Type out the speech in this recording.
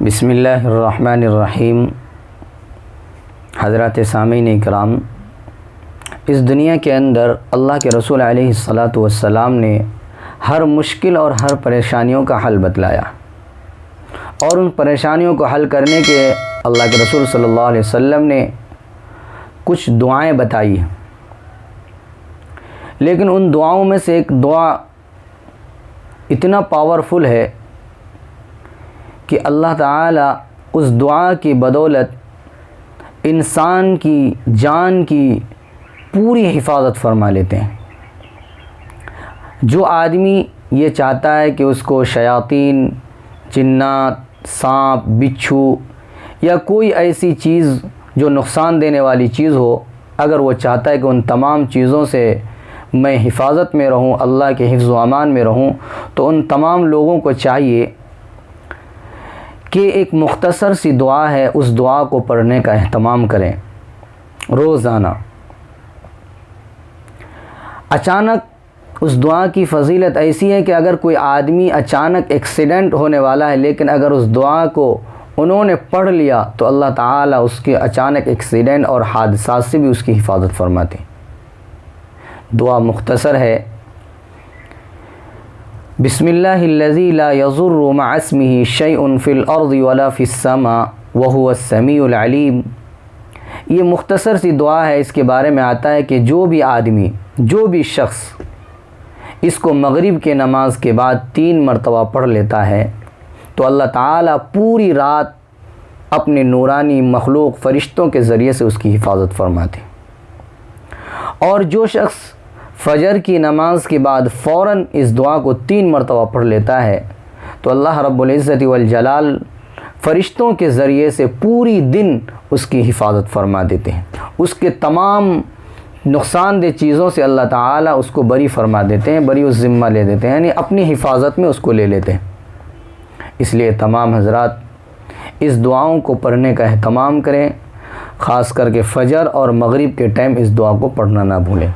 बिस्मिल्लाहिर्रहमानिर्रहीम। हज़रात सामीन इकराम, इस दुनिया के अंदर अल्लाह के रसूल अलैहिस्सलातु वस्सलाम ने हर मुश्किल और हर परेशानियों का हल बतलाया और उन परेशानियों को हल करने के अल्लाह के रसूल सल्लल्लाहु अलैहि वसल्लम ने कुछ दुआएं बताई। लेकिन उन दुआओं में से एक दुआ इतना पावरफुल है कि अल्लाह ताला उस दुआ की बदौलत इंसान की जान की पूरी हिफाजत फरमा लेते हैं। जो आदमी ये चाहता है कि उसको शयातीन, जिन्नात, सांप, बिच्छू या कोई ऐसी चीज़ जो नुकसान देने वाली चीज़ हो, अगर वो चाहता है कि उन तमाम चीज़ों से मैं हिफाजत में रहूं, अल्लाह के हिफ्ज़ व अमान में रहूं, तो उन तमाम लोगों को चाहिए कि एक मुख्तसर सी दुआ है, उस दुआ को पढ़ने का एहतमाम करें रोज़ाना। अचानक उस दुआ की फ़जीलत ऐसी है कि अगर कोई आदमी अचानक एक्सीडेंट होने वाला है, लेकिन अगर उस दुआ को उन्होंने पढ़ लिया तो अल्लाह ताला उसके अचानक एक्सीडेंट और हादसात से भी उसकी हिफाजत फरमाते। दुआ मुख्तसर है, बिस्मिल्लाहिल्लज़ी ला यज़ुर्रु मअ इस्मिही शैउन फ़िल अर्ज़ि वला फ़िस समा व हुवस समीउल अलीम। ये मुख्तसर सी दुआ है। इसके बारे में आता है कि जो भी आदमी, जो भी शख्स इसको मगरिब के नमाज के बाद 3 मरतबा पढ़ लेता है तो अल्लाह ताला पूरी रात अपने नूरानी मखलूक फ़रिश्तों के ज़रिए से उसकी हिफाजत फरमाते। और जो शख्स फ़जर की नमाज के बाद फ़ौरन इस दुआ को 3 मरतबा पढ़ लेता है तो अल्लाह रब्बुल इज़्ज़ति वल जलाल फ़रिश्तों के ज़रिए से पूरी दिन उसकी हिफाजत फरमा देते हैं। उसके तमाम नुकसानदेह चीज़ों से अल्लाह ताला उसको बरी फरमा देते हैं, बरी उस ज़िम्मा ले देते हैं, यानी अपनी हिफाजत में उसको ले लेते हैं। इसलिए तमाम हज़रात इस दुआओं को पढ़ने का एहतमाम करें, ख़ास करके फ़जर और मगरिब के टाइम इस दुआ को पढ़ना ना भूलें।